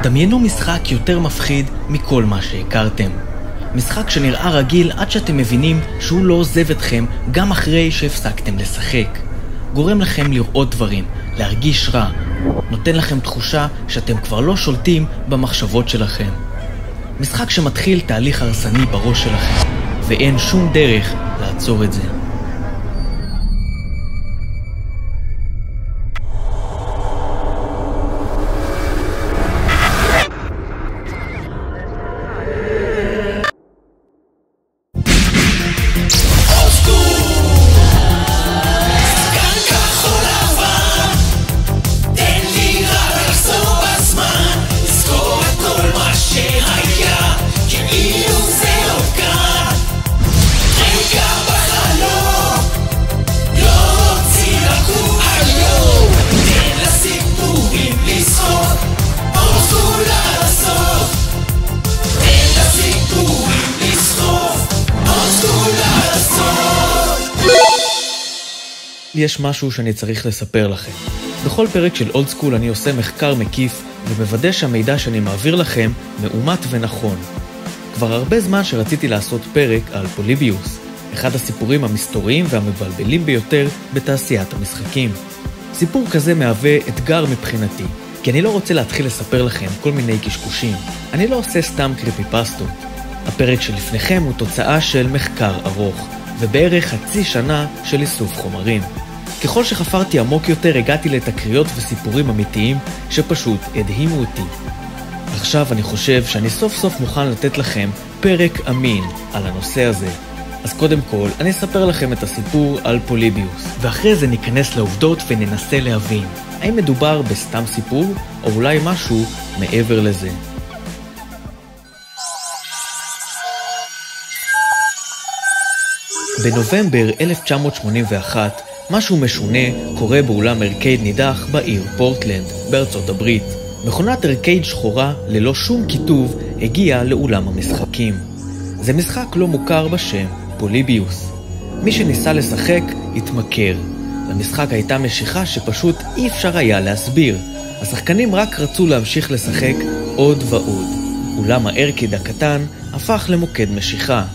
דמיינו משחק יותר מפחיד מכל מה שהכרתם. משחק שנראה רגיל עד שאתם מבינים שהוא לא עוזב אתכם גם אחרי שהפסקתם לשחק. גורם לכם לראות דברים, להרגיש רע, נותן לכם תחושה שאתם כבר לא שולטים במחשבות שלכם. משחק שמתחיל תהליך הרסני בראש שלכם, ואין שום דרך לעצור את זה. יש משהו שאני צריך לספר לכם. בכל פרק של אולד סקול אני עושה מחקר מקיף ומוודא שהמידע שאני מעביר לכם מאומת ונכון. כבר הרבה זמן שרציתי לעשות פרק על פוליביוס, אחד הסיפורים המסתוריים והמבלבלים ביותר בתעשיית המשחקים. סיפור כזה מהווה אתגר מבחינתי, כי אני לא רוצה להתחיל לספר לכם כל מיני קשקושים. אני לא עושה סתם קריפיפסטות. הפרק שלפניכם הוא תוצאה של מחקר ארוך, ובערך חצי שנה של איסוף חומרים. ככל שחפרתי עמוק יותר הגעתי לתקריות וסיפורים אמיתיים שפשוט הדהימו אותי. עכשיו אני חושב שאני סוף סוף מוכן לתת לכם פרק אמין על הנושא הזה. אז קודם כל אני אספר לכם את הסיפור על פוליביוס, ואחרי זה ניכנס לעובדות וננסה להבין האם מדובר בסתם סיפור או אולי משהו מעבר לזה. בנובמבר 1981, משהו משונה קורה באולם ארקייד נידח בעיר פורטלנד, בארצות הברית. מכונת ארקייד שחורה ללא שום כיתוב הגיעה לאולם המשחקים. זה משחק לא מוכר בשם פוליביוס. מי שניסה לשחק התמכר. למשחק הייתה משיכה שפשוט אי אפשר היה להסביר. השחקנים רק רצו להמשיך לשחק עוד ועוד. אולם הארקייד הקטן הפך למוקד משיכה.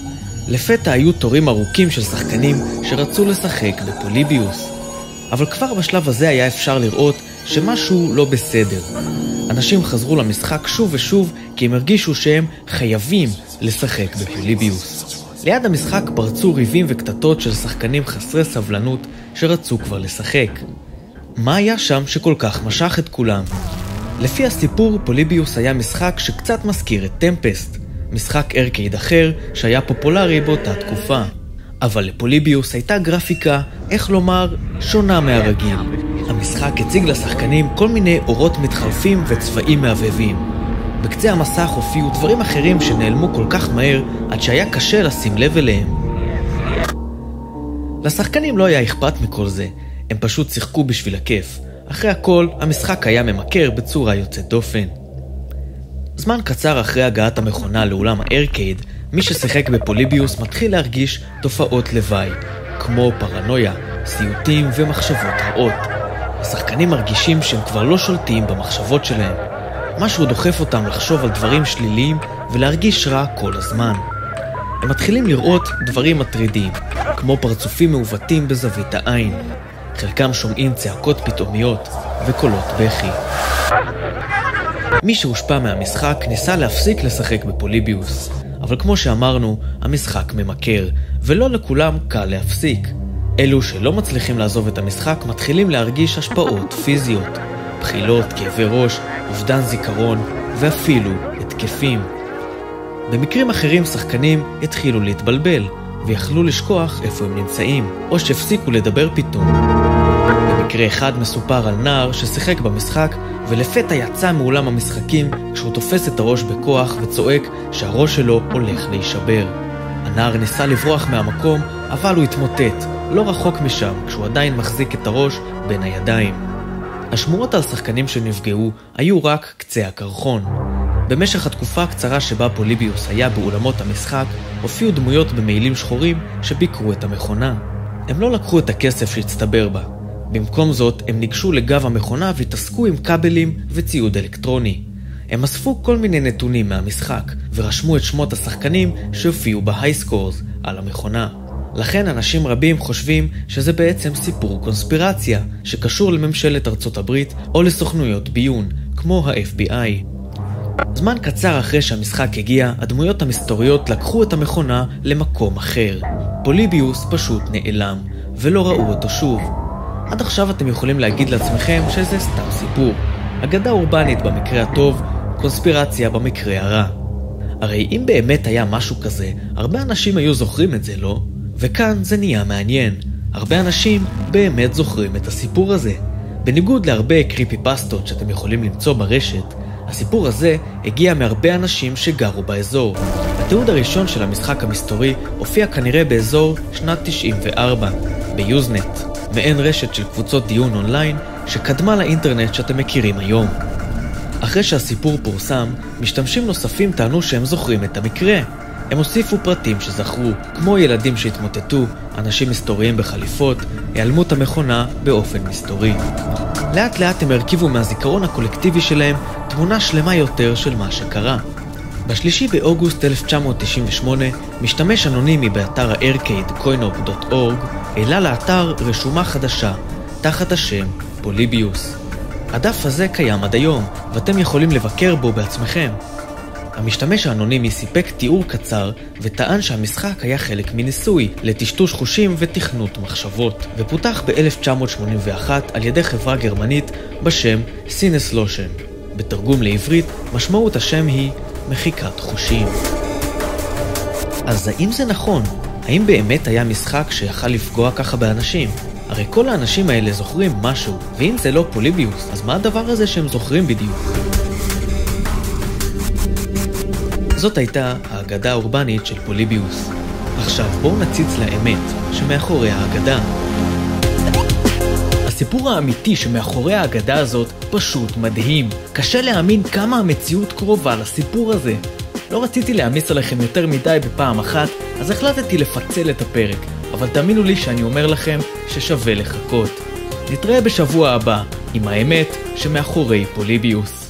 לפתע היו תורים ארוכים של שחקנים שרצו לשחק בפוליביוס. אבל כבר בשלב הזה היה אפשר לראות שמשהו לא בסדר. אנשים חזרו למשחק שוב ושוב כי הם הרגישו שהם חייבים לשחק בפוליביוס. ליד המשחק פרצו ריבים וקטטות של שחקנים חסרי סבלנות שרצו כבר לשחק. מה היה שם שכל כך משך את כולם? לפי הסיפור, פוליביוס היה משחק שקצת מזכיר את טמפסט, משחק ארקייד אחר שהיה פופולרי באותה תקופה. אבל לפוליביוס הייתה גרפיקה, איך לומר, שונה מהרגיל. המשחק הציג לשחקנים כל מיני אורות מתחלפים וצבעים מעבבים. בקצה המסך הופיעו דברים אחרים שנעלמו כל כך מהר עד שהיה קשה לשים לב אליהם. לשחקנים לא היה אכפת מכל זה, הם פשוט שיחקו בשביל הכיף. אחרי הכל, המשחק היה ממכר בצורה יוצאת דופן. זמן קצר אחרי הגעת המכונה לאולם הארקייד, מי ששיחק בפוליביוס מתחיל להרגיש תופעות לוואי, כמו פרנויה, סיוטים ומחשבות רעות. השחקנים מרגישים שהם כבר לא שולטים במחשבות שלהם. משהו דוחף אותם לחשוב על דברים שליליים ולהרגיש רע כל הזמן. הם מתחילים לראות דברים מטרידים, כמו פרצופים מעוותים בזווית העין. חלקם שומעים צעקות פתאומיות וקולות בכי. מי שהושפע מהמשחק ניסה להפסיק לשחק בפוליביוס, אבל כמו שאמרנו, המשחק ממכר, ולא לכולם קל להפסיק. אלו שלא מצליחים לעזוב את המשחק מתחילים להרגיש השפעות פיזיות, בחילות, כאבי ראש, אובדן זיכרון, ואפילו התקפים. במקרים אחרים שחקנים התחילו להתבלבל, ויכלו לשכוח איפה הם נמצאים, או שהפסיקו לדבר פתאום. במקרה אחד מסופר על נער ששיחק במשחק, ולפתע יצא מאולם המשחקים כשהוא תופס את הראש בכוח וצועק שהראש שלו הולך להישבר. הנער ניסה לברוח מהמקום, אבל הוא התמוטט, לא רחוק משם, כשהוא עדיין מחזיק את הראש בין הידיים. השמועות על שחקנים שנפגעו היו רק קצה הקרחון. במשך התקופה הקצרה שבה פוליביוס היה באולמות המשחק, הופיעו דמויות במעילים שחורים שביקרו את המכונה. הם לא לקחו את הכסף שהצטבר בה. במקום זאת, הם ניגשו לגב המכונה והתעסקו עם כבלים וציוד אלקטרוני. הם אספו כל מיני נתונים מהמשחק, ורשמו את שמות השחקנים שהופיעו בהייסקורס על המכונה. לכן אנשים רבים חושבים שזה בעצם סיפור קונספירציה, שקשור לממשלת ארצות הברית או לסוכנויות ביון, כמו ה-FBI. זמן קצר אחרי שהמשחק הגיע, הדמויות המסתוריות לקחו את המכונה למקום אחר. פוליביוס פשוט נעלם, ולא ראו אותו שוב. עד עכשיו אתם יכולים להגיד לעצמכם שזה סתם סיפור. אגדה אורבנית במקרה הטוב, קונספירציה במקרה הרע. הרי אם באמת היה משהו כזה, הרבה אנשים היו זוכרים את זה, לא? וכאן זה נהיה מעניין. הרבה אנשים באמת זוכרים את הסיפור הזה. בניגוד להרבה קריפי פסטות שאתם יכולים למצוא ברשת, הסיפור הזה הגיע מהרבה אנשים שגרו באזור. התיעוד הראשון של המשחק המסתורי הופיע כנראה באזור שנת 94, ביוזנט, מעין רשת של קבוצות דיון אונליין שקדמה לאינטרנט שאתם מכירים היום. אחרי שהסיפור פורסם, משתמשים נוספים טענו שהם זוכרים את המקרה. הם הוסיפו פרטים שזכרו, כמו ילדים שהתמוטטו, אנשים מסתוריים בחליפות, העלמות המכונה באופן מסתורי. לאט לאט הם הרכיבו מהזיכרון הקולקטיבי שלהם תמונה שלמה יותר של מה שקרה. ב3 באוגוסט 1998, משתמש אנונימי באתר ה-Arcade coinop.org העלה לאתר רשומה חדשה, תחת השם פוליביוס. הדף הזה קיים עד היום, ואתם יכולים לבקר בו בעצמכם. המשתמש האנונימי סיפק תיאור קצר וטען שהמשחק היה חלק מניסוי לטשטוש חושים ותכנות מחשבות, ופותח ב-1981 על ידי חברה גרמנית בשם סינס לושן. בתרגום לעברית, משמעות השם היא מחיקת חושים. אז האם זה נכון? האם באמת היה משחק שיכל לפגוע ככה באנשים? הרי כל האנשים האלה זוכרים משהו, ואם זה לא פוליביוס, אז מה הדבר הזה שהם זוכרים בדיוק? זאת הייתה האגדה האורבנית של פוליביוס. עכשיו בואו נציץ לאמת שמאחורי האגדה. הסיפור האמיתי שמאחורי האגדה הזאת פשוט מדהים. קשה להאמין כמה המציאות קרובה לסיפור הזה. לא רציתי להעמיס עליכם יותר מדי בפעם אחת, אז החלטתי לפצל את הפרק, אבל תאמינו לי שאני אומר לכם ששווה לחכות. נתראה בשבוע הבא עם האמת שמאחורי פוליביוס.